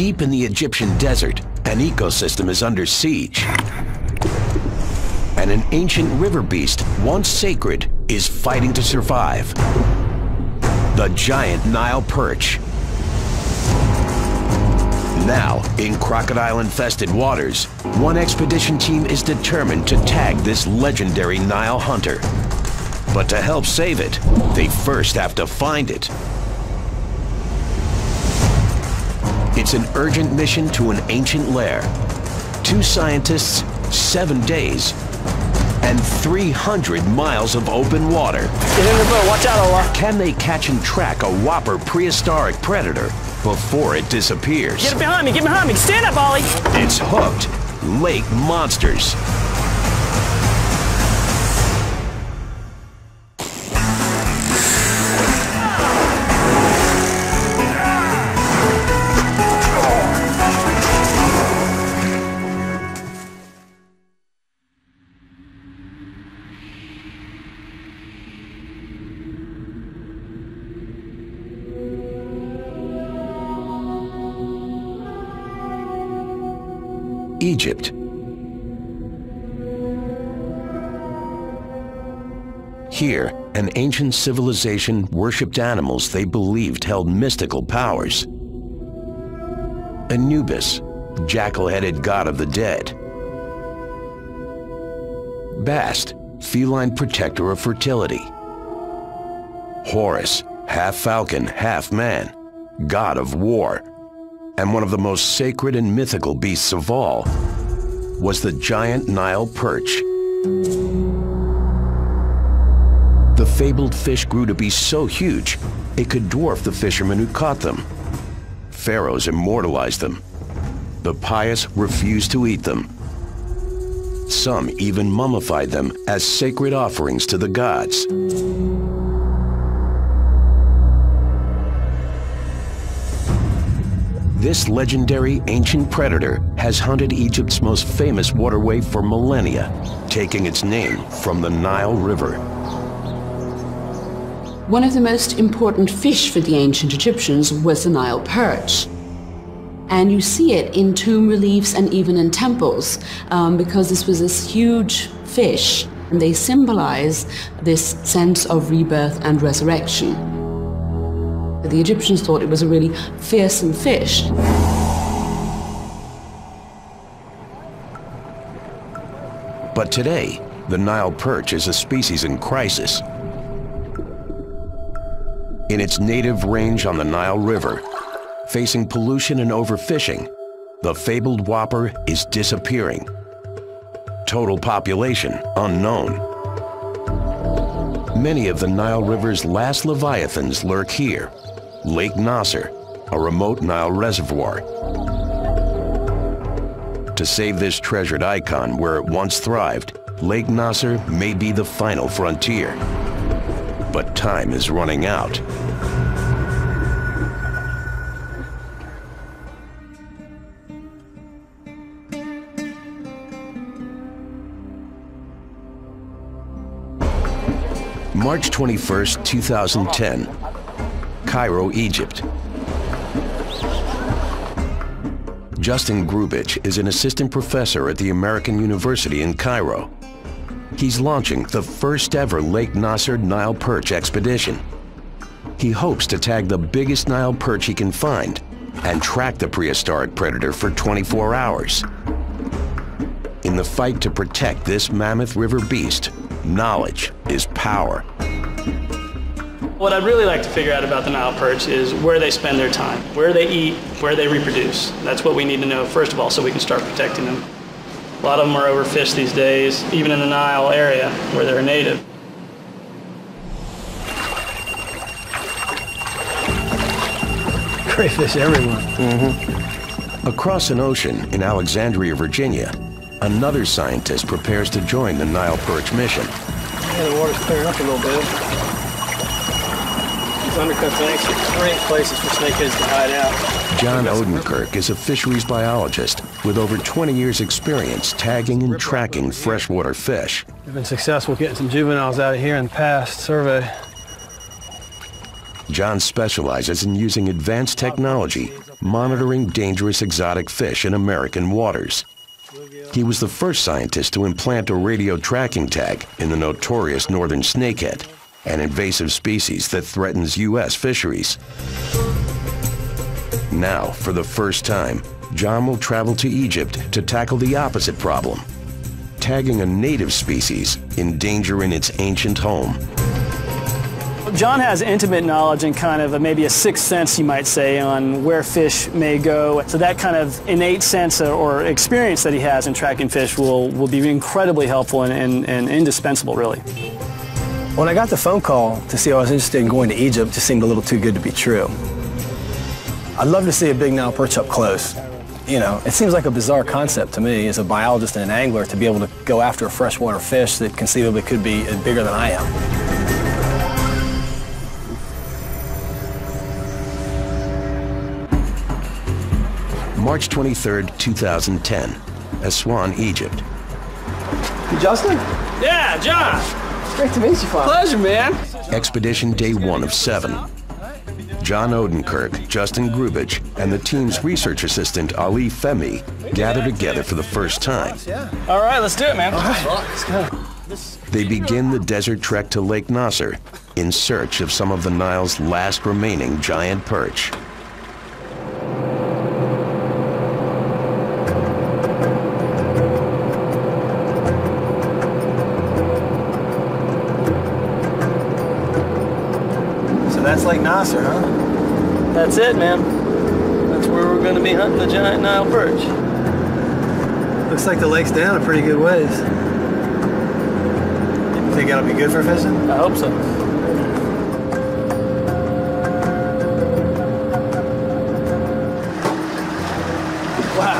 Deep in the Egyptian desert, an ecosystem is under siege. And an ancient river beast, once sacred, is fighting to survive. The giant Nile perch. Now, in crocodile-infested waters, one expedition team is determined to tag this legendary Nile hunter. But to help save it, they first have to find it. It's an urgent mission to an ancient lair. 2 scientists, 7 days, and 300 miles of open water. Get in the boat, watch out, Ola. Can they catch and track a whopper prehistoric predator before it disappears? Get behind me, stand up, Ollie. It's Hooked Lake Monsters. Egypt. Here, an ancient civilization worshipped animals they believed held mystical powers. Anubis, jackal-headed god of the dead. Bast, feline protector of fertility. Horus, half falcon, half man, god of war. And one of the most sacred and mythical beasts of all was the giant Nile perch. The fabled fish grew to be so huge, it could dwarf the fishermen who caught them. Pharaohs immortalized them. The pious refused to eat them. Some even mummified them as sacred offerings to the gods. This legendary ancient predator has hunted Egypt's most famous waterway for millennia, taking its name from the Nile River. One of the most important fish for the ancient Egyptians was the Nile perch. And you see it in tomb reliefs and even in temples, because this was this huge fish, and they symbolize this sense of rebirth and resurrection. The Egyptians thought it was a really fearsome fish. But today, the Nile perch is a species in crisis. In its native range on the Nile River, facing pollution and overfishing, the fabled whopper is disappearing. Total population unknown. Many of the Nile River's last leviathans lurk here. Lake Nasser, a remote Nile reservoir. To save this treasured icon where it once thrived, Lake Nasser may be the final frontier. But time is running out. March 21st, 2010. Cairo, Egypt. Justin Grubich is an assistant professor at the American University in Cairo. He's launching the first ever Lake Nasser Nile perch expedition. He hopes to tag the biggest Nile perch he can find and track the prehistoric predator for 24 hours. In the fight to protect this mammoth river beast, knowledge is power. What I'd really like to figure out about the Nile perch is where they spend their time, where they eat, where they reproduce. That's what we need to know, first of all, so we can start protecting them. A lot of them are overfished these days, even in the Nile area where they're native. Crayfish everywhere. Across an ocean in Alexandria, Virginia, another scientist prepares to join the Nile perch mission. Yeah, the water's clearing up a little bit. These undercuts are great places for snakeheads to hide out. John Odenkirk is a fisheries biologist with over 20 years' experience tagging and tracking freshwater fish. We've been successful getting some juveniles out of here in the past survey. John specializes in using advanced technology monitoring dangerous exotic fish in American waters. He was the first scientist to implant a radio tracking tag in the notorious northern snakehead, an invasive species that threatens U.S. fisheries. Now, for the first time, John will travel to Egypt to tackle the opposite problem, tagging a native species in danger in its ancient home. John has intimate knowledge and kind of maybe a sixth sense, you might say, on where fish may go. So that kind of innate sense or experience that he has in tracking fish will be incredibly helpful and indispensable, really. When I got the phone call to see I was interested in going to Egypt, it just seemed a little too good to be true. I'd love to see a big Nile perch up close. You know, it seems like a bizarre concept to me as a biologist and an angler to be able to go after a freshwater fish that conceivably could be bigger than I am. March 23, 2010, Aswan, Egypt. You Justin? Yeah, John. It's great to meet you, Father. Pleasure, man. Expedition day 1 of 7. John Odenkirk, Justin Grubich, and the team's research assistant Ali Femi gather together for the first time. All right, let's do it, man. All right, let's go. They begin the desert trek to Lake Nasser in search of some of the Nile's last remaining giant perch. That's Lake Nasser, huh? That's it, man. That's where we're going to be hunting the giant Nile perch. Looks like the lake's down a pretty good ways. You think that'll be good for fishing? I hope so. Wow.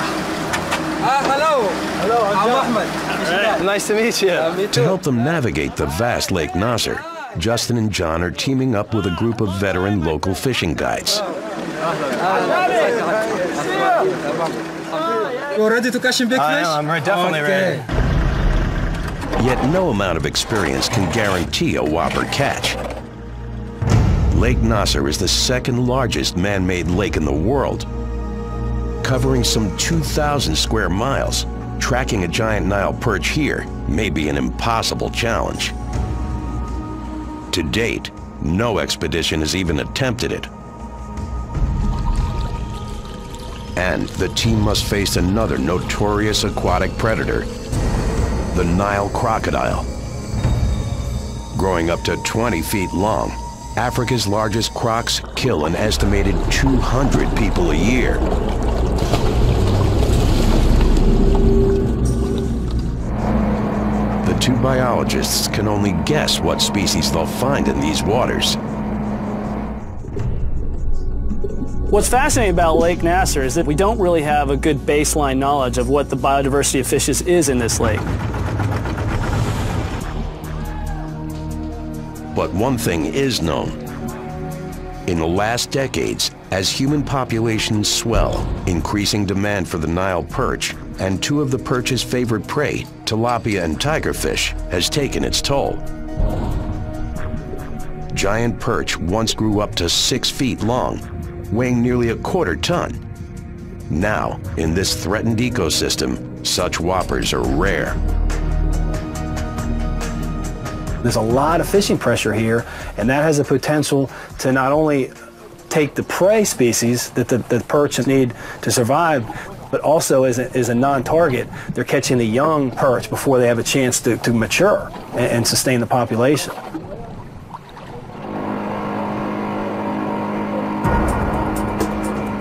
Hello. Hello, I'm Ahmed. Right. Nice to meet you. To help them navigate the vast Lake Nasser, Justin and John are teaming up with a group of veteran local fishing guides. You ready to catch a big fish? I'm definitely ready. Yet no amount of experience can guarantee a whopper catch. Lake Nasser is the second largest man-made lake in the world. Covering some 2,000 square miles, tracking a giant Nile perch here may be an impossible challenge. To date, no expedition has even attempted it. And the team must face another notorious aquatic predator, the Nile crocodile. Growing up to 20 feet long, Africa's largest crocs kill an estimated 200 people a year. The two biologists can only guess what species they'll find in these waters. What's fascinating about Lake Nasser is that we don't really have a good baseline knowledge of what the biodiversity of fishes is in this lake. But one thing is known. In the last decades, as human populations swell, increasing demand for the Nile perch and two of the perch's favorite prey, tilapia and tigerfish, has taken its toll. Giant perch once grew up to 6 feet long, weighing nearly a quarter ton. Now, in this threatened ecosystem, such whoppers are rare. There's a lot of fishing pressure here, and that has the potential to not only take the prey species that the perch need to survive, but also as a non-target, they're catching the young perch before they have a chance to mature and sustain the population.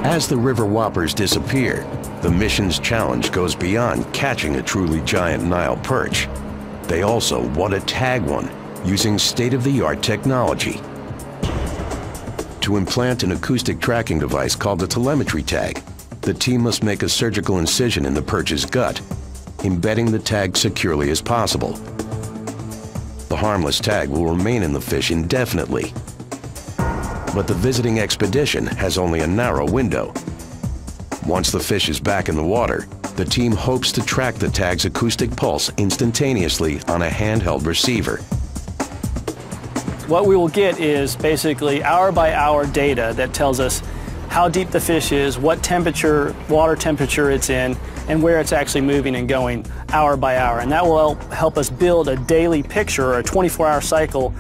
As the river whoppers disappear, the mission's challenge goes beyond catching a truly giant Nile perch. They also want to tag one using state-of-the-art technology. To implant an acoustic tracking device called a telemetry tag, the team must make a surgical incision in the perch's gut, embedding the tag securely as possible. The harmless tag will remain in the fish indefinitely. But the visiting expedition has only a narrow window. Once the fish is back in the water, the team hopes to track the tag's acoustic pulse instantaneously on a handheld receiver. What we will get is basically hour-by-hour data that tells us how deep the fish is, what temperature, water temperature it's in, and where it's actually moving and going hour by hour. And that will help us build a daily picture or a 24-hour cycle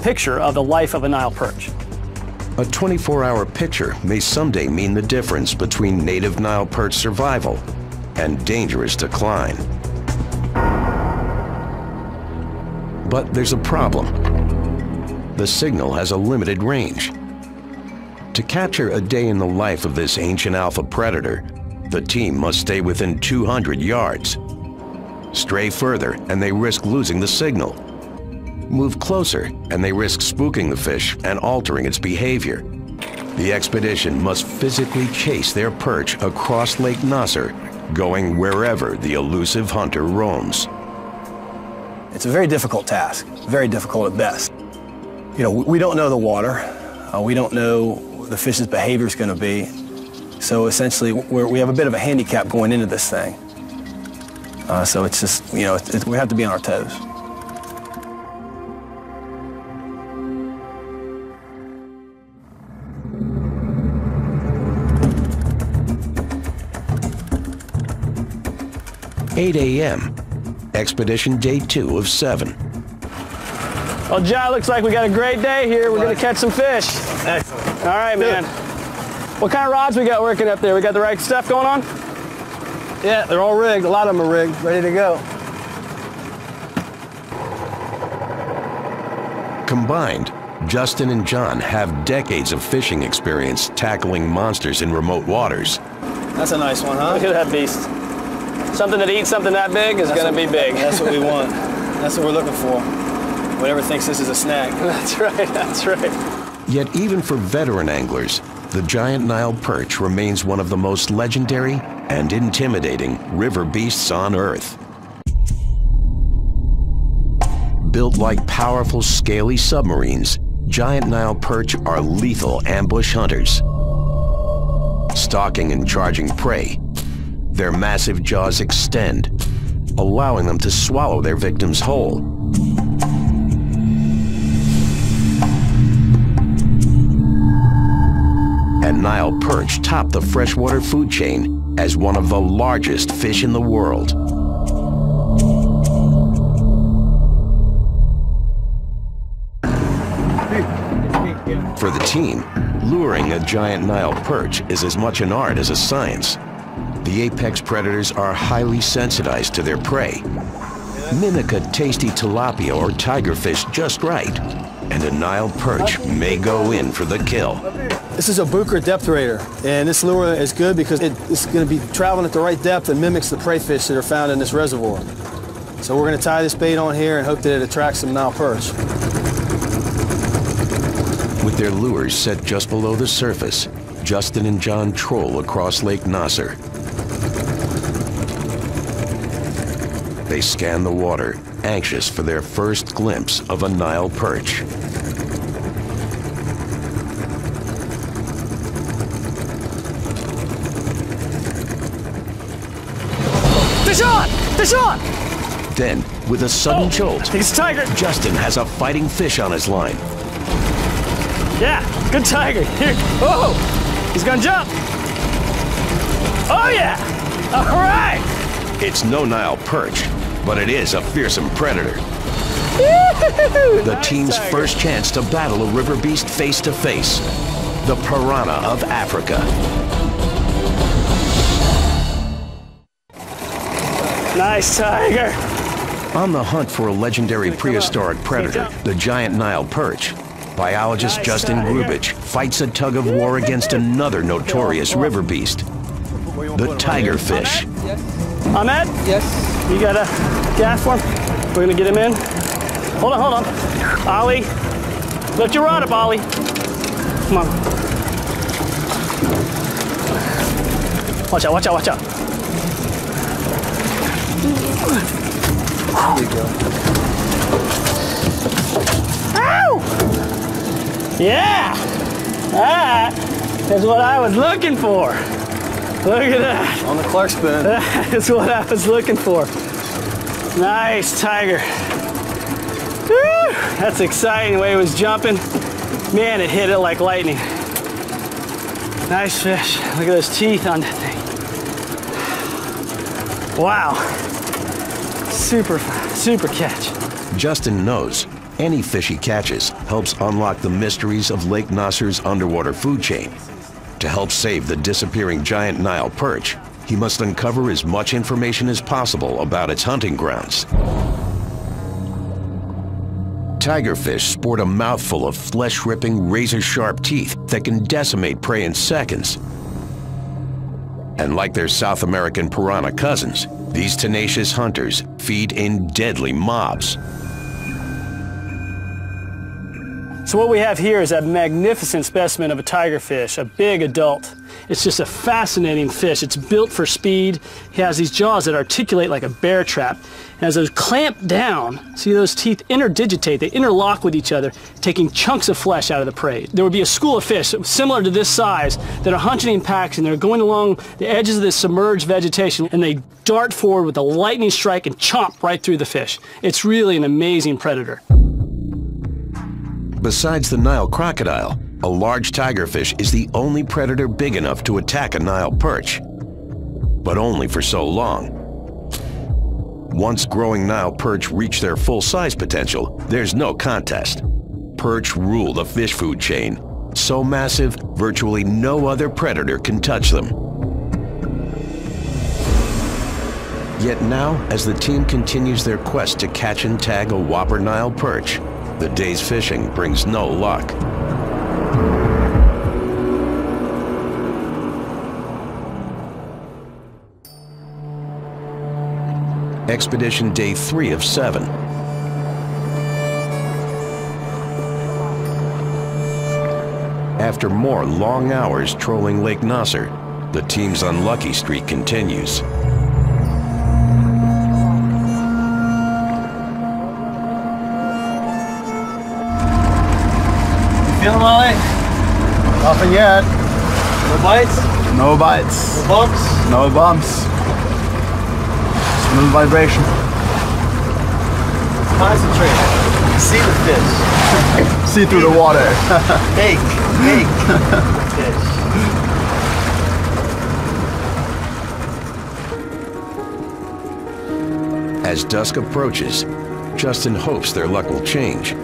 picture of the life of a Nile perch. A 24-hour picture may someday mean the difference between native Nile perch survival and dangerous decline. But there's a problem. The signal has a limited range. To capture a day in the life of this ancient alpha predator, the team must stay within 200 yards. Stray further and they risk losing the signal. Move closer and they risk spooking the fish and altering its behavior. The expedition must physically chase their perch across Lake Nasser, going wherever the elusive hunter roams. It's a very difficult task, very difficult at best. You know, we don't know the water. We don't know the fish's behavior is going to be. So essentially, we have a bit of a handicap going into this thing. So it's just, you know, we have to be on our toes. "8 a.m., expedition day 2 of 7. Well, John, looks like we got a great day here. We're going to catch some fish. Excellent. All right, man. What kind of rods we got working up there? We got the right stuff going on? Yeah, they're all rigged. A lot of them are rigged, ready to go. Combined, Justin and John have decades of fishing experience tackling monsters in remote waters. That's a nice one, huh? Look at that beast. Something that eats something that big is going to be big. That's what we want. That's what we're looking for. Whatever thinks this is a snack. That's right, that's right. Yet even for veteran anglers, the giant Nile perch remains one of the most legendary and intimidating river beasts on Earth. Built like powerful, scaly submarines, giant Nile perch are lethal ambush hunters. Stalking and charging prey, their massive jaws extend, allowing them to swallow their victims whole. And Nile perch top the freshwater food chain as one of the largest fish in the world. For the team, luring a giant Nile perch is as much an art as a science. The apex predators are highly sensitized to their prey. Mimic a tasty tilapia or tigerfish just right, and a Nile perch may go in for the kill. This is a Booker depth raider, and this lure is good because it's going to be traveling at the right depth and mimics the prey fish that are found in this reservoir. So we're going to tie this bait on here and hope that it attracts some Nile perch. With their lures set just below the surface, Justin and John troll across Lake Nasser. They scan the water, anxious for their first glimpse of a Nile perch. Fish on! Fish on! Then, with a sudden jolt, He's a tiger. Justin has a fighting fish on his line. Yeah, good tiger. Here. Oh, he's gonna jump. Oh yeah! All right. It's no Nile perch, but it is a fearsome predator. The team's first chance to battle a river beast face to face, the piranha of Africa. Nice tiger. On the hunt for a legendary prehistoric predator, the giant Nile perch, biologist Nice Justin tiger. Grubich fights a tug of war against another notorious river beast, the tigerfish. Ahmed? Yes. You got a gas for him? We're gonna get him in. Hold on. Ollie. Lift your rod up, Ollie. Come on. Watch out. There you go. Ow! Yeah! That is what I was looking for. Look at that. On the Clark spoon. That is what I was looking for. Nice tiger. Woo! That's exciting the way it was jumping. Man, it hit it like lightning. Nice fish. Look at those teeth on that thing. Wow. Super catch. Justin knows any fish he catches helps unlock the mysteries of Lake Nasser's underwater food chain. To help save the disappearing giant Nile perch, he must uncover as much information as possible about its hunting grounds. Tigerfish sport a mouthful of flesh-ripping, razor-sharp teeth that can decimate prey in seconds. And like their South American piranha cousins, these tenacious hunters feed in deadly mobs. So what we have here is a magnificent specimen of a tigerfish, a big adult. It's just a fascinating fish. It's built for speed. He has these jaws that articulate like a bear trap. And as those clamp down, see those teeth interdigitate, they interlock with each other, taking chunks of flesh out of the prey. There would be a school of fish similar to this size that are hunting in packs, and they're going along the edges of this submerged vegetation, and they dart forward with a lightning strike and chomp right through the fish. It's really an amazing predator. Besides the Nile crocodile, a large tigerfish is the only predator big enough to attack a Nile perch. But only for so long. Once growing Nile perch reach their full-size potential, there's no contest. Perch rule the fish food chain. So massive, virtually no other predator can touch them. Yet now, as the team continues their quest to catch and tag a whopper Nile perch, the day's fishing brings no luck. Expedition day 3 of 7. After more long hours trolling Lake Nasser, the team's unlucky streak continues. Feeling all right? Nothing yet. No bites? No bites. No bumps? No bumps. Smooth vibration. Concentrate. See the fish. See through the water. Big fish. As dusk approaches, Justin hopes their luck will change.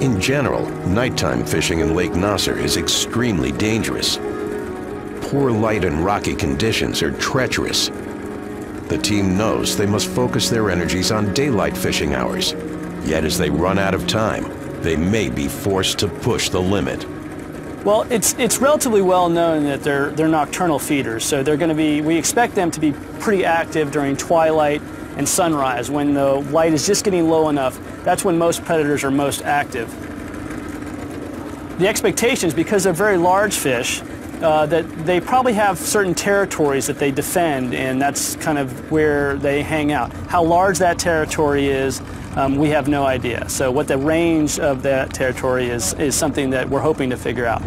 In general, nighttime fishing in Lake Nasser is extremely dangerous. Poor light and rocky conditions are treacherous. The team knows they must focus their energies on daylight fishing hours. Yet as they run out of time, they may be forced to push the limit. Well, it's relatively well known that they're nocturnal feeders, so we expect them to be pretty active during twilight and sunrise when the light is just getting low enough. That's when most predators are most active. The expectation is, because they're very large fish, that they probably have certain territories that they defend, and that's kind of where they hang out. How large that territory is, we have no idea. So what the range of that territory is something that we're hoping to figure out.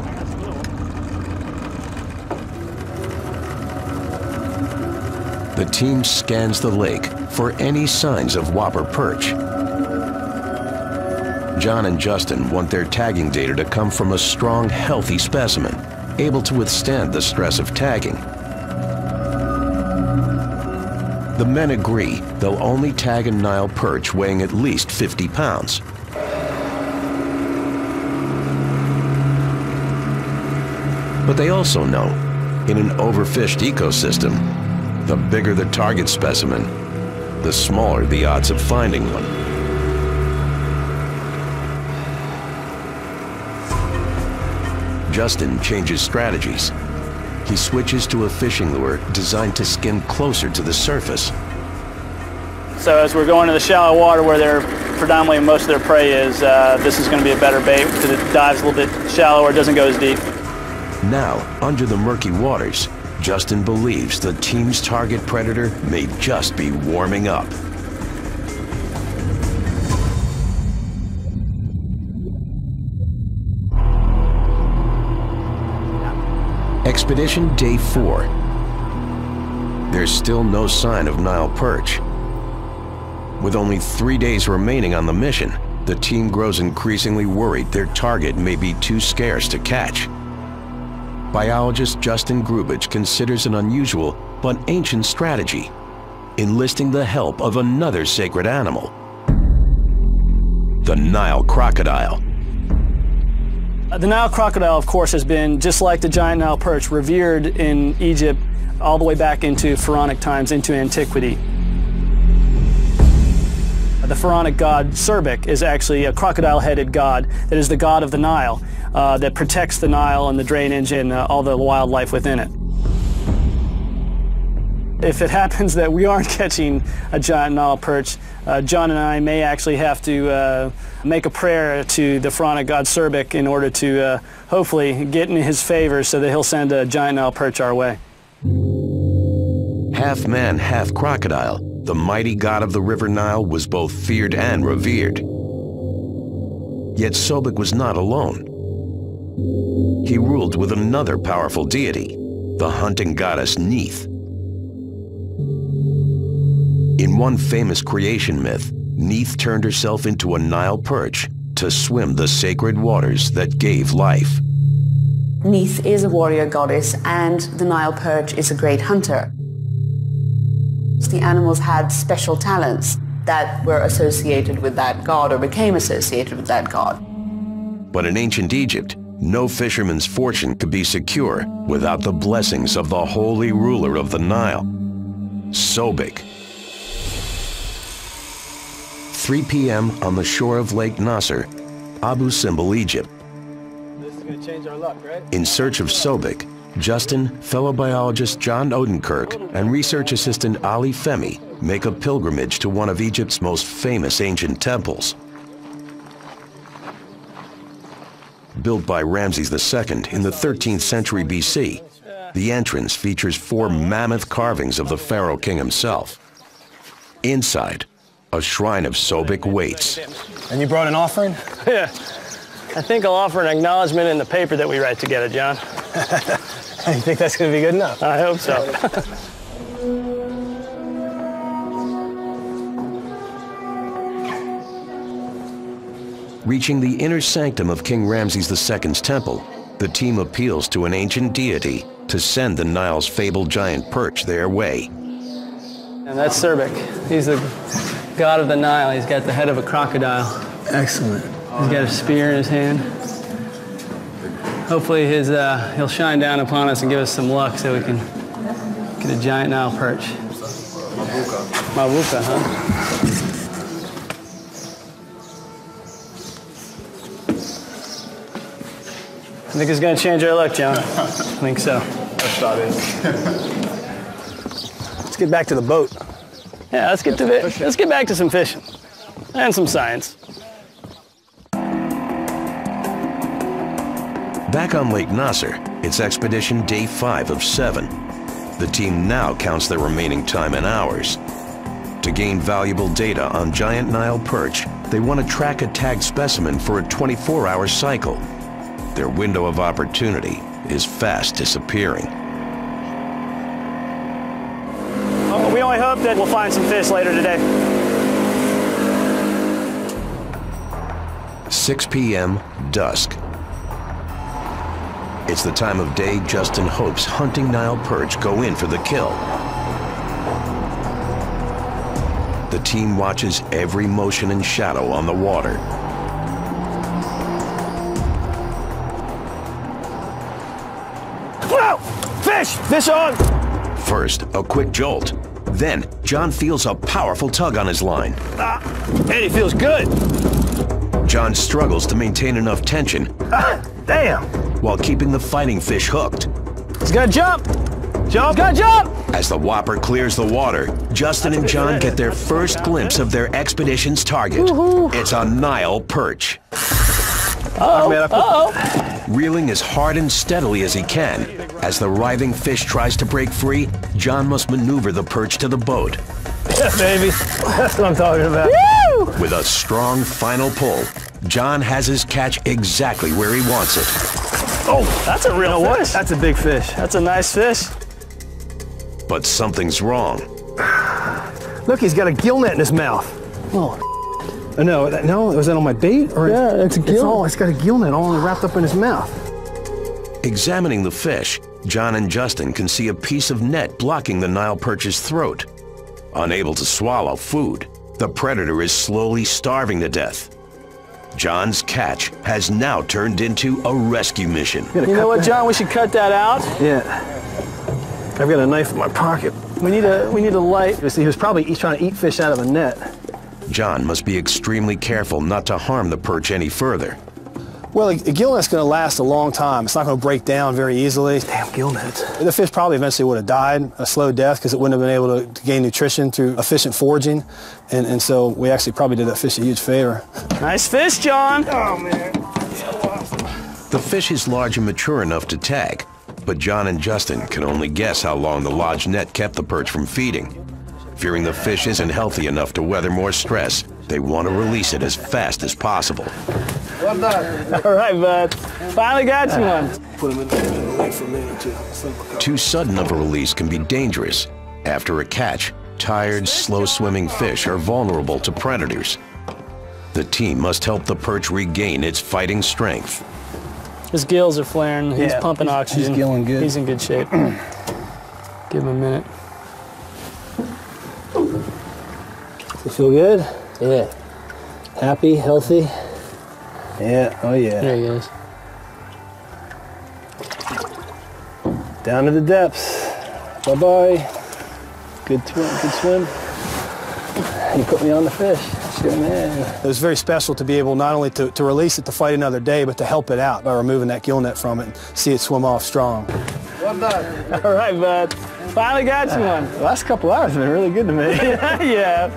The team scans the lake for any signs of whopper perch. John and Justin want their tagging data to come from a strong, healthy specimen, able to withstand the stress of tagging. The men agree they'll only tag a Nile perch weighing at least 50 pounds. But they also know, in an overfished ecosystem, the bigger the target specimen, the smaller the odds of finding one. Justin changes strategies. He switches to a fishing lure designed to skim closer to the surface. So as we're going to the shallow water where predominantly most of their prey is, this is going to be a better bait because it dives a little bit shallower, it doesn't go as deep. Now, under the murky waters, Justin believes the team's target predator may just be warming up. Expedition day 4. There's still no sign of Nile perch. With only 3 days remaining on the mission, the team grows increasingly worried their target may be too scarce to catch. biologist Justin Grubich considers an unusual but ancient strategy, enlisting the help of another sacred animal, the Nile crocodile. The Nile crocodile, of course, has been, just like the giant Nile perch, revered in Egypt all the way back into pharaonic times, into antiquity. The pharaonic god Serbik is actually a crocodile-headed god that is the god of the Nile, that protects the Nile and the drainage and all the wildlife within it. If it happens that we aren't catching a giant Nile perch, John and I may actually have to make a prayer to the pharaonic god Serbik in order to hopefully get in his favor so that he'll send a giant Nile perch our way. Half man, half crocodile, the mighty god of the River Nile was both feared and revered. Yet Sobek was not alone. He ruled with another powerful deity, the hunting goddess Neith. In one famous creation myth, Neith turned herself into a Nile perch to swim the sacred waters that gave life. Neith is a warrior goddess, and the Nile perch is a great hunter. The animals had special talents that were associated with that god or became associated with that god. But in ancient Egypt, no fisherman's fortune could be secure without the blessings of the holy ruler of the Nile, Sobek. 3 p.m. on the shore of Lake Nasser, Abu Simbel, Egypt. This is going to change our luck, right? In search of Sobek, Justin, fellow biologist John Odenkirk, and research assistant Ali Femi make a pilgrimage to one of Egypt's most famous ancient temples. Built by Ramses II in the 13th century BC, the entrance features 4 mammoth carvings of the pharaoh king himself. Inside, a shrine of Sobek waits. And you brought an offering? Yeah. I think I'll offer an acknowledgement in the paper that we write together, John. You think that's going to be good enough? I hope so. Reaching the inner sanctum of King Ramses II's temple, the team appeals to an ancient deity to send the Nile's fabled giant perch their way. And that's Serbik. He's the god of the Nile. He's got the head of a crocodile. Excellent. He's got a spear in his hand. Hopefully he'll shine down upon us and give us some luck so we can get a giant Nile perch. Mabuka, huh? I think it's going to change our luck, John. I think so. Let's get back to the boat. Yeah, let's get back to some fishing and some science. Back on Lake Nasser, it's expedition day 5 of 7. The team now counts their remaining time in hours. To gain valuable data on giant Nile perch, they want to track a tagged specimen for a 24-hour cycle. Their window of opportunity is fast disappearing. We only hope that we'll find some fish later today. 6 p.m., dusk. It's the time of day Justin hopes hunting Nile perch go in for the kill. The team watches every motion and shadow on the water. Whoa! Fish! Fish on! First, a quick jolt. Then, John feels a powerful tug on his line. And it feels good. John struggles to maintain enough tension. Damn! While keeping the fighting fish hooked. He's gonna jump! Jump! He's gonna jump! As the whopper clears the water, Justin and John get their first glimpse of their expedition's target. It's a Nile perch. Reeling as hard and steadily as he can. As the writhing fish tries to break free, John must maneuver the perch to the boat. Yeah, baby. That's what I'm talking about. Woo! With a strong final pull, John has his catch exactly where he wants it. Oh, that's a real fish. That's a big fish. That's a nice fish. But something's wrong. Look, he's got a gill net in his mouth. Oh, no, was that on my bait? Or yeah, it's a gill. It's got a gill net all wrapped up in his mouth. Examining the fish, John and Justin can see a piece of net blocking the Nile perch's throat. Unable to swallow food, the predator is slowly starving to death. John's catch has now turned into a rescue mission. You know what, John? We should cut that out. Yeah. I've got a knife in my pocket. We need a light. You see, he was probably trying to eat fish out of a net. John must be extremely careful not to harm the perch any further. Well, a gill net's going to last a long time. It's not going to break down very easily. Damn gill nets. The fish probably eventually would have died a slow death because it wouldn't have been able to gain nutrition through efficient foraging. And so we actually probably did that fish a huge favor. Nice fish, John. Oh, man. The fish is large and mature enough to tag, but John and Justin can only guess how long the lodge net kept the perch from feeding. Fearing the fish isn't healthy enough to weather more stress, they want to release it as fast as possible. Well done. All right, bud. Finally got you one. Put him in the lake for a minute or two. Too sudden of a release can be dangerous. After a catch, tired, slow-swimming fish are vulnerable to predators. The team must help the perch regain its fighting strength. His gills are flaring. He's pumping oxygen. He's gilling good. He's in good shape. Give him a minute. You feel good? Yeah. Happy, healthy? Yeah, oh yeah. There he goes. Down to the depths. Bye-bye. Good swim. You put me on the fish. Good man. It was very special to be able not only to release it to fight another day, but to help it out by removing that gill net from it and see it swim off strong. Well done. All right, bud. Finally got you one. The last couple hours have been really good to me. Yeah.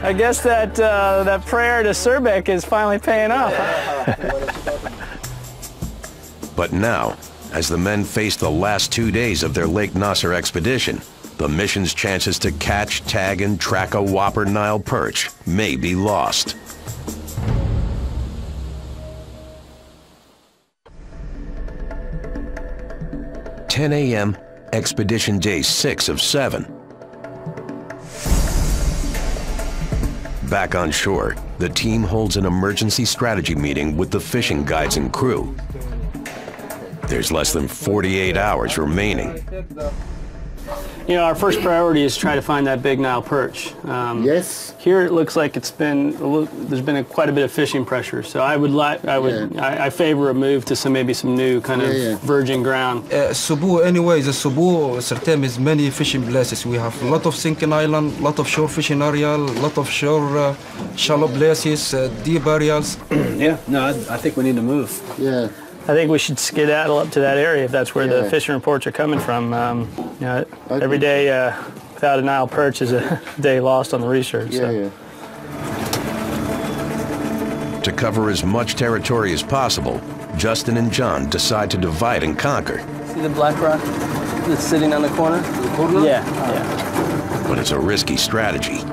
I guess that that prayer to Surbeck is finally paying off. But now, as the men face the last 2 days of their Lake Nasser expedition, the mission's chances to catch, tag, and track a whopper Nile perch may be lost. "10 a.m., expedition day 6 of 7. Back on shore, the team holds an emergency strategy meeting with the fishing guides and crew. There's less than 48 hours remaining. You know, our first priority is to try to find that big Nile perch. Yes. Here it looks like there's been quite a bit of fishing pressure. So I favor a move to maybe some new kind of virgin ground. Cebu, anyway, the Cebu Certain is many fishing places. We have a lot of sinking island, lot of shore fishing area, lot of shore shallow places, deep areas. Yeah, no, I think we need to move. Yeah. I think we should skedaddle up to that area if that's where the fishing reports are coming from. You know, every day without a Nile perch is a day lost on the research. So. To cover as much territory as possible, Justin and John decide to divide and conquer. See the black rock that's sitting on the corner? The corner? Yeah. But it's a risky strategy.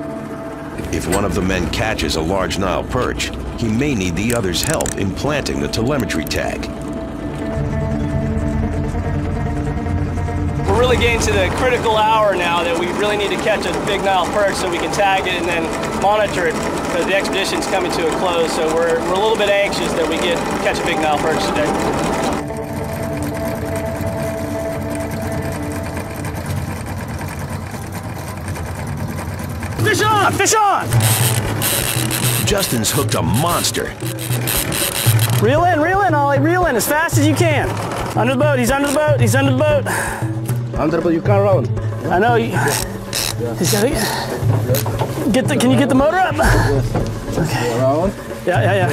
If one of the men catches a large Nile perch, he may need the other's help in planting the telemetry tag. We're really getting to the critical hour now that we really need to catch a big Nile perch so we can tag it and then monitor it because the expedition's coming to a close. So we're a little bit anxious that we catch a big Nile perch today. Fish on! Fish on! Justin's hooked a monster. Reel in, Ollie. Reel in as fast as you can. Under the boat. He's under the boat. He's under the boat. Under, but you can't round. I know. He's got to can you get the motor up? Okay. Around. Yeah.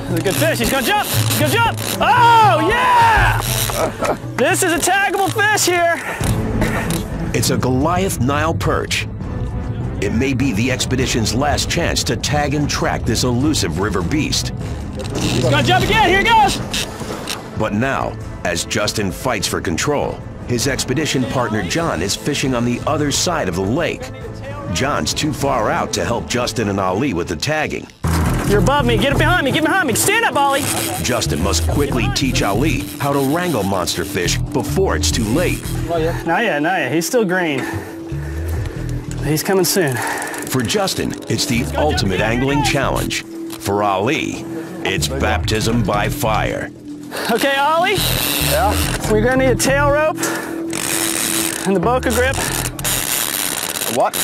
He's a good fish. He's gonna jump. He's gonna jump. Oh yeah! This is a taggable fish here. It's a Goliath Nile perch. It may be the expedition's last chance to tag and track this elusive river beast. He's gonna jump again. Here he goes. But now, as Justin fights for control, his expedition partner John is fishing on the other side of the lake. John's too far out to help Justin and Ali with the tagging. You're above me. Get behind me. Get behind me. Stand up, Ollie. Justin must quickly teach Ali how to wrangle monster fish before it's too late. Not yet. He's still green. He's coming soon. For Justin, it's the ultimate angling challenge. For Ali, It's baptism by fire. Okay, Ollie. Yeah. We're gonna need a tail rope and the boca grip. What?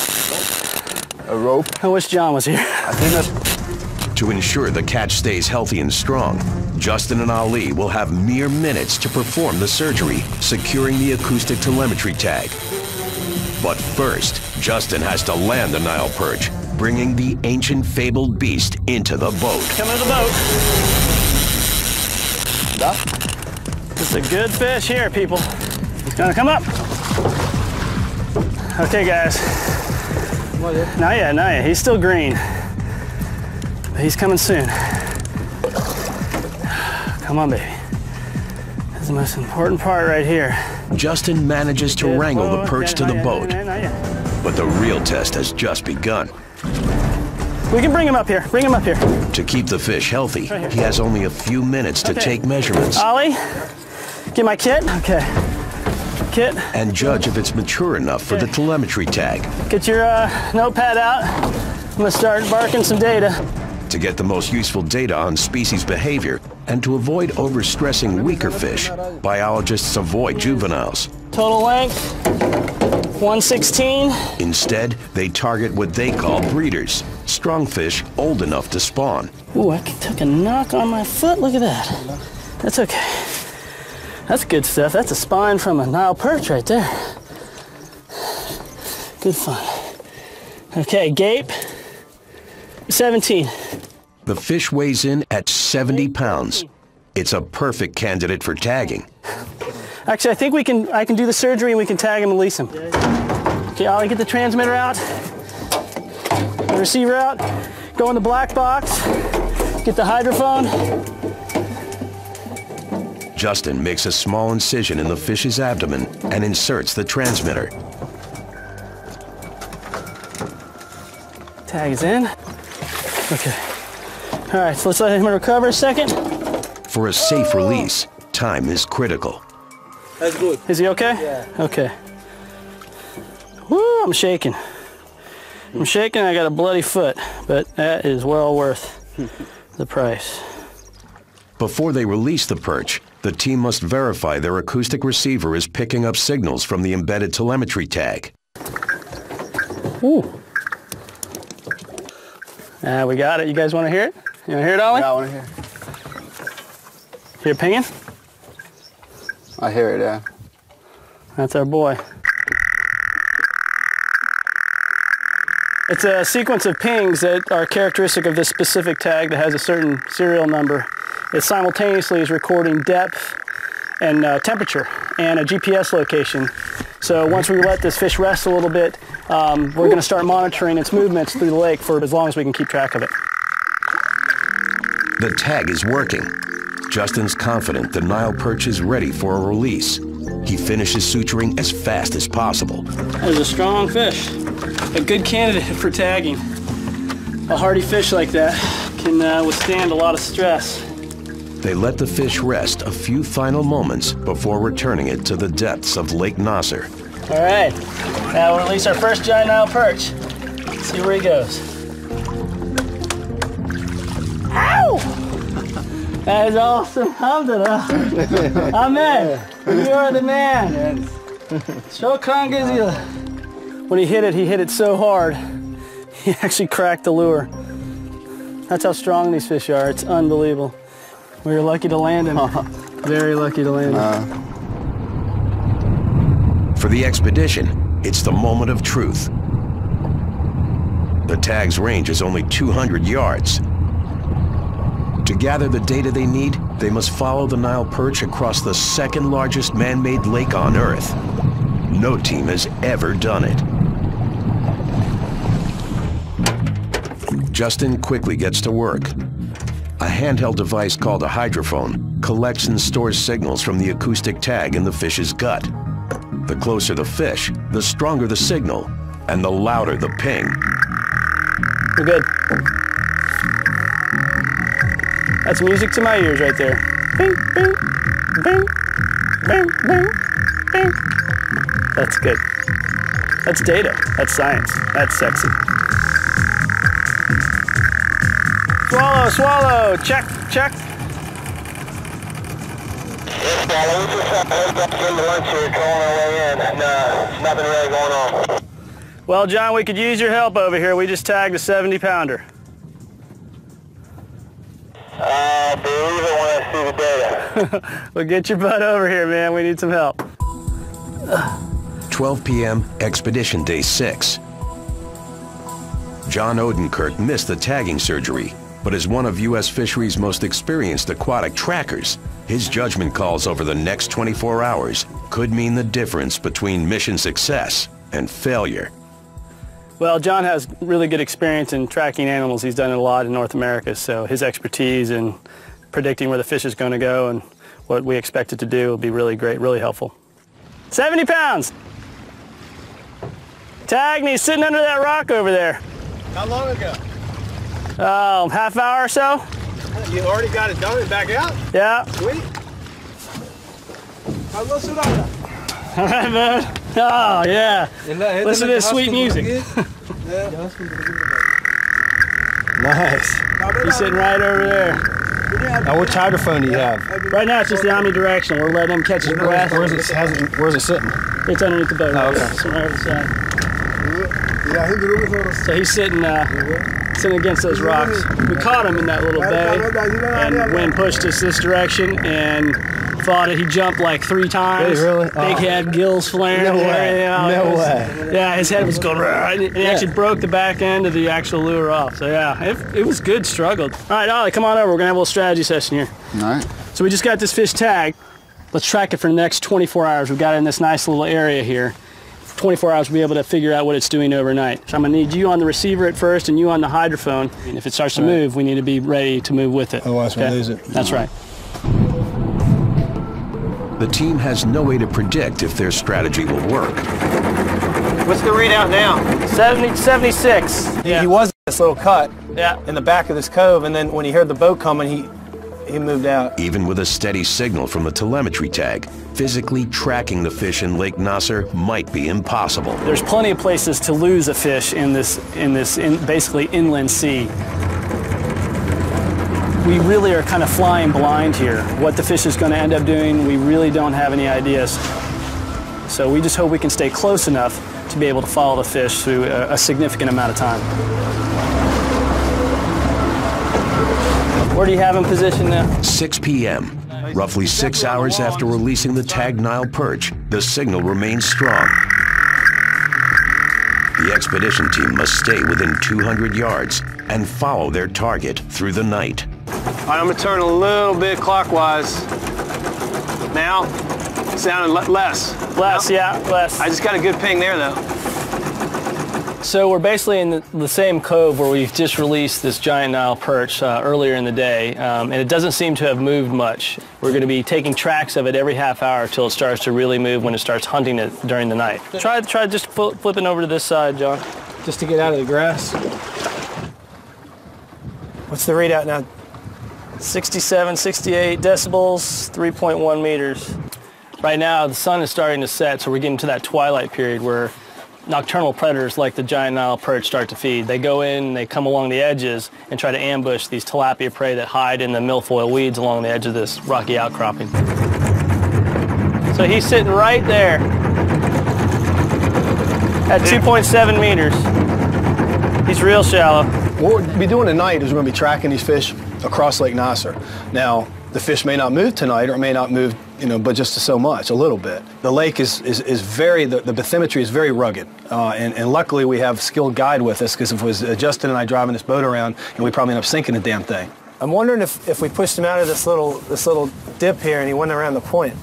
A rope? I wish John was here. I think that's... To ensure the catch stays healthy and strong, Justin and Ali will have mere minutes to perform the surgery, securing the acoustic telemetry tag. But first, Justin has to land the Nile perch, bringing the ancient fabled beast into the boat. Come to the boat. That? It's a good fish here, people. He's gonna come up. Okay, guys. Not yet, not yet. He's still green. But he's coming soon. Come on, baby. This is the most important part right here. Justin manages to wrangle the perch to the boat. Not yet. But the real test has just begun. We can bring him up here. Bring him up here. To keep the fish healthy, he has only a few minutes to take measurements Ollie, get my kit. Okay. Kit. and judge if it's mature enough for the telemetry tag. Get your notepad out. I'm gonna start barking some data. To get the most useful data on species behavior and to avoid overstressing weaker fish, biologists avoid juveniles. Total length, 116. Instead, they target what they call breeders, strong fish old enough to spawn. Ooh, I took a knock on my foot. Look at that. That's okay. That's good stuff. That's a spine from a Nile perch right there. Good fun. Okay, gape, 17. The fish weighs in at 70 pounds. It's a perfect candidate for tagging. Actually, I think I can do the surgery and we can tag him and release him. Okay, Ollie, get the transmitter out, the receiver out, go in the black box, get the hydrophone. Justin makes a small incision in the fish's abdomen and inserts the transmitter. Tag is in. Okay. All right, so let's let him recover a second. For a safe release, time is critical. That's good. Is he okay? Yeah. Okay. Woo, I'm shaking. I'm shaking, I got a bloody foot, but that is well worth the price. Before they release the perch, the team must verify their acoustic receiver is picking up signals from the embedded telemetry tag. Ooh. We got it. You guys want to hear it? You want to hear it, Ollie? Yeah, I want to hear. Hear it pinging? I hear it, yeah. That's our boy. It's a sequence of pings that are characteristic of this specific tag that has a certain serial number. It simultaneously is recording depth and temperature and a GPS location. So once we let this fish rest a little bit, we're going to start monitoring its movements through the lake for as long as we can keep track of it. The tag is working. Justin's confident the Nile perch is ready for a release. He finishes suturing as fast as possible. That is a strong fish, a good candidate for tagging. A hardy fish like that can withstand a lot of stress. They let the fish rest a few final moments before returning it to the depths of Lake Nasser. All right, now we'll release our first giant Nile perch. See where he goes. Ow! That is awesome. Alhamdulillah. Amen. You are the man. Shukran Gazila. When he hit it so hard, he actually cracked the lure. That's how strong these fish are. It's unbelievable. We were lucky to land him. Very lucky to land him. For the expedition, it's the moment of truth. The tag's range is only 200 yards. To gather the data they need, they must follow the Nile perch across the second largest man-made lake on Earth. No team has ever done it. Justin quickly gets to work. A handheld device called a hydrophone collects and stores signals from the acoustic tag in the fish's gut. The closer the fish, the stronger the signal, and the louder the ping. We're good. That's music to my ears right there. Bing, bing, bing, bing, bing, bing. That's good. That's data. That's science. That's sexy. Swallow Swallow, swallow. Check, check. Nothing really going on. Well, John, we could use your help over here. We just tagged a 70-pounder. I'll believe it when I see the data. Well, get your butt over here, man. We need some help. 12 p.m., Expedition Day 6. John Odenkirk missed the tagging surgery, but as one of U.S. fisheries' most experienced aquatic trackers, his judgment calls over the next 24 hours could mean the difference between mission success and failure. Well, John has really good experience in tracking animals. He's done it a lot in North America, so his expertise in predicting where the fish is going to go and what we expect it to do will be really great, really helpful. 70 pounds! Tagged, and he's sitting under that rock over there. How long ago? Half hour or so. You already got it done and back out? Yeah. Sweet. All right, man. Oh, yeah. Listen to this sweet music. Nice. He's sitting right over there. Now, which hydrophone do you have? Right now, it's just the omnidirectional. We're letting him catch his breath. Where's it sitting? It's underneath the boat. Oh, okay. It's right over the side. So he's sitting against those rocks. We caught him in that little bay, and the wind pushed us this direction, and thought he jumped like 3 times. Really? Big head, gills flaring. No way. No way. Yeah, his head was going right, and he actually broke the back end of the actual lure off. So yeah, it was good, struggled. All right, Ollie, come on over. We're gonna have a little strategy session here. All right. So we just got this fish tagged. Let's track it for the next 24 hours. We've got it in this nice little area here. 24 hours, we'll be able to figure out what it's doing overnight. So I'm gonna need you on the receiver at first and you on the hydrophone. And if it starts to move, we need to be ready to move with it. Otherwise we'll lose it. That's right. The team has no way to predict if their strategy will work. What's the readout now? 70, 76. He was in this little cut Yeah. in the back of this cove, and then when he heard the boat coming, he moved out. Even with a steady signal from the telemetry tag, physically tracking the fish in Lake Nasser might be impossible. There's plenty of places to lose a fish in this basically inland sea. We really are kind of flying blind here. What the fish is going to end up doing, we really don't have any ideas. So we just hope we can stay close enough to be able to follow the fish through a significant amount of time. Where do you have him positioned now? 6 p.m. Roughly 6 hours after releasing the tagged Nile perch, the signal remains strong. The expedition team must stay within 200 yards and follow their target through the night. All right, I'm gonna turn a little bit clockwise. Now, sounding less. Less, yeah, less. I just got a good ping there, though. So we're basically in the same cove where we've just released this giant Nile perch earlier in the day, and it doesn't seem to have moved much. We're going to be taking tracks of it every half hour until it starts to really move when it starts hunting it during the night. Try just flipping over to this side, John. Just to get out of the grass. What's the readout now? 67, 68 decibels, 3.1 meters. Right now, the sun is starting to set, so we're getting to that twilight period where nocturnal predators like the giant Nile perch start to feed. They go in, they come along the edges and try to ambush these tilapia prey that hide in the milfoil weeds along the edge of this rocky outcropping. So he's sitting right there at 2.7 meters. He's real shallow. What we'll be doing tonight is we're going to be tracking these fish across Lake Nasser. Now, the fish may not move tonight or it may not move, but just so much, a little bit. The lake is very, the bathymetry is very rugged. And luckily we have a skilled guide with us, because if it was Justin and I driving this boat around, and we'd probably end up sinking the damn thing. I'm wondering if we pushed him out of this little dip here and he went around the point.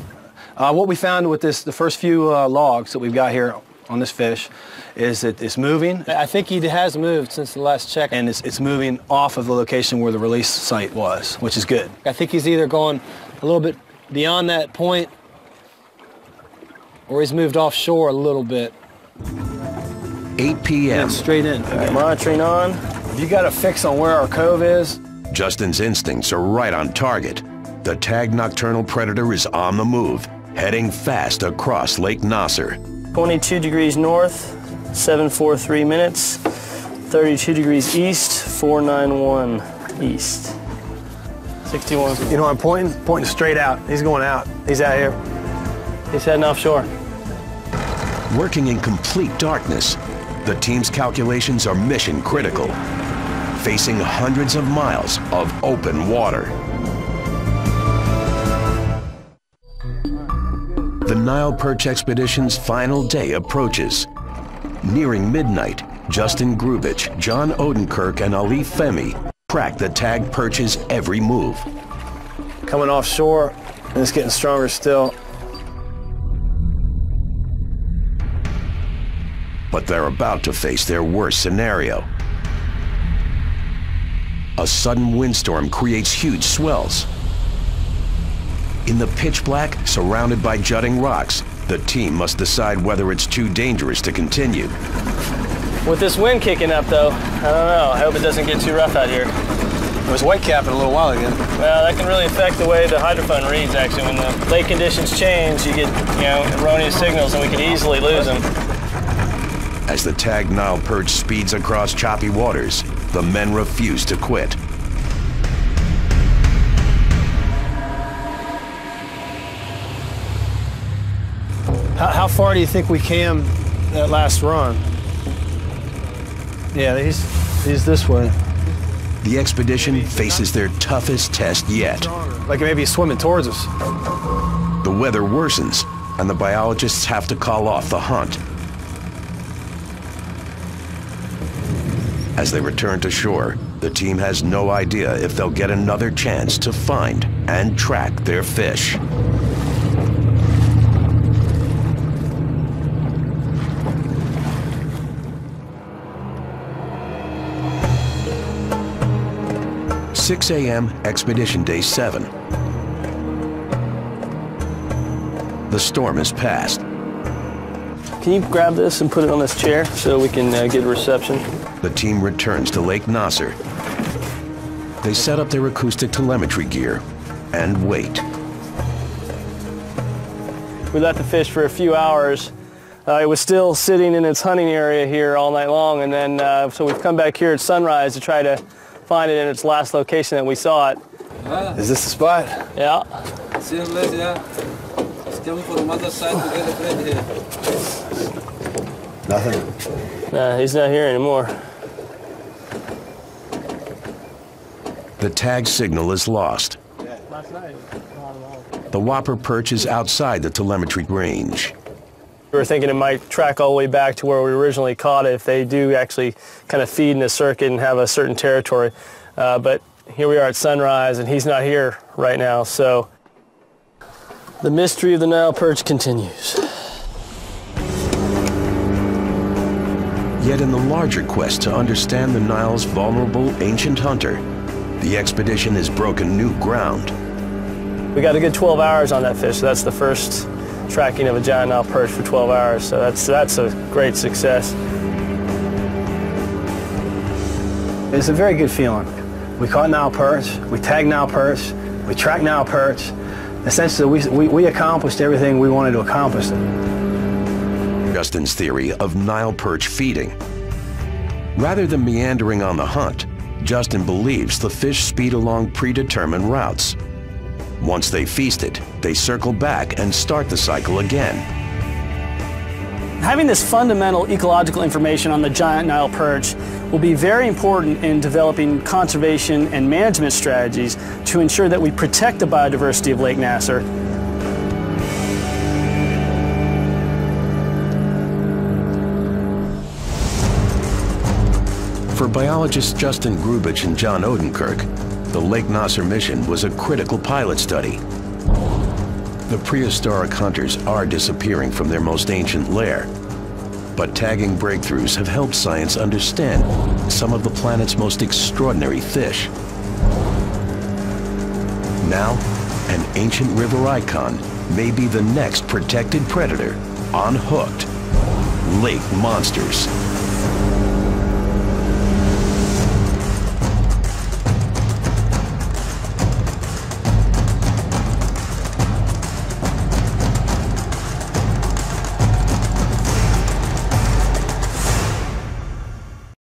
What we found with the first few logs that we've got here on this fish is that it's moving. I think he has moved since the last check. And it's moving off of the location where the release site was, which is good. I think he's either going a little bit beyond that point or he's moved offshore a little bit. 8 p.m. Straight in. Okay. Monitoring on. Have you got a fix on where our cove is? Justin's instincts are right on target. The tagged nocturnal predator is on the move, heading fast across Lake Nasser. 22 degrees north, 743 minutes. 32 degrees east, 491. east. 61. You know what I'm pointing? Pointing straight out. He's going out. He's out here. He's heading offshore. Working in complete darkness, the team's calculations are mission critical, facing hundreds of miles of open water. The Nile Perch expedition's final day approaches. Nearing midnight, Justin Grubich, John Odenkirk, and Ali Femi track the tagged perch's every move. Coming offshore, and it's getting stronger still. But they're about to face their worst scenario. A sudden windstorm creates huge swells. In the pitch black, surrounded by jutting rocks, the team must decide whether it's too dangerous to continue. With this wind kicking up, though, I don't know. I hope it doesn't get too rough out here. It was white capping a little while ago. Well, that can really affect the way the hydrophone reads, actually. When the lake conditions change, you get, erroneous signals, and we could easily lose them. As the tagged Nile perch speeds across choppy waters, the men refuse to quit. How far do you think we came that last run? Yeah, he's this way. The expedition faces their toughest test yet. Like maybe he's swimming towards us. The weather worsens, and the biologists have to call off the hunt. As they return to shore, the team has no idea if they'll get another chance to find and track their fish. "6 a.m. Expedition Day 7. The storm has passed. Can you grab this and put it on this chair so we can get a reception? The team returns to Lake Nasser. They set up their acoustic telemetry gear and wait. We let the fish for a few hours. It was still sitting in its hunting area here all night long, and then so we've come back here at sunrise to try to find it in its last location that we saw it. Is this the spot? Yeah. Same place, yeah. It's coming from the other side to get a friend here. Nothing. Nah, he's not here anymore. The tag signal is lost. The whopper perch is outside the telemetry range. We were thinking it might track all the way back to where we originally caught it if they do actually kind of feed in a circuit and have a certain territory. But here we are at sunrise, and he's not here right now, so the mystery of the Nile perch continues. Yet in the larger quest to understand the Nile's vulnerable ancient hunter, the expedition has broken new ground. We got a good 12 hours on that fish, so that's the first tracking of a giant Nile perch for 12 hours, so that's a great success. It's a very good feeling. We caught Nile perch, we tagged Nile perch, we tracked Nile perch. Essentially, we accomplished everything we wanted to accomplish. Justin's theory of Nile perch feeding. Rather than meandering on the hunt, Justin believes the fish speed along predetermined routes. Once they feasted, they circle back and start the cycle again. Having this fundamental ecological information on the giant Nile perch will be very important in developing conservation and management strategies to ensure that we protect the biodiversity of Lake Nasser. For biologists Justin Grubich and John Odenkirk, the Lake Nasser mission was a critical pilot study. The prehistoric hunters are disappearing from their most ancient lair, but tagging breakthroughs have helped science understand some of the planet's most extraordinary fish. Now, an ancient river icon may be the next protected predator on Hooked: Lake Monsters.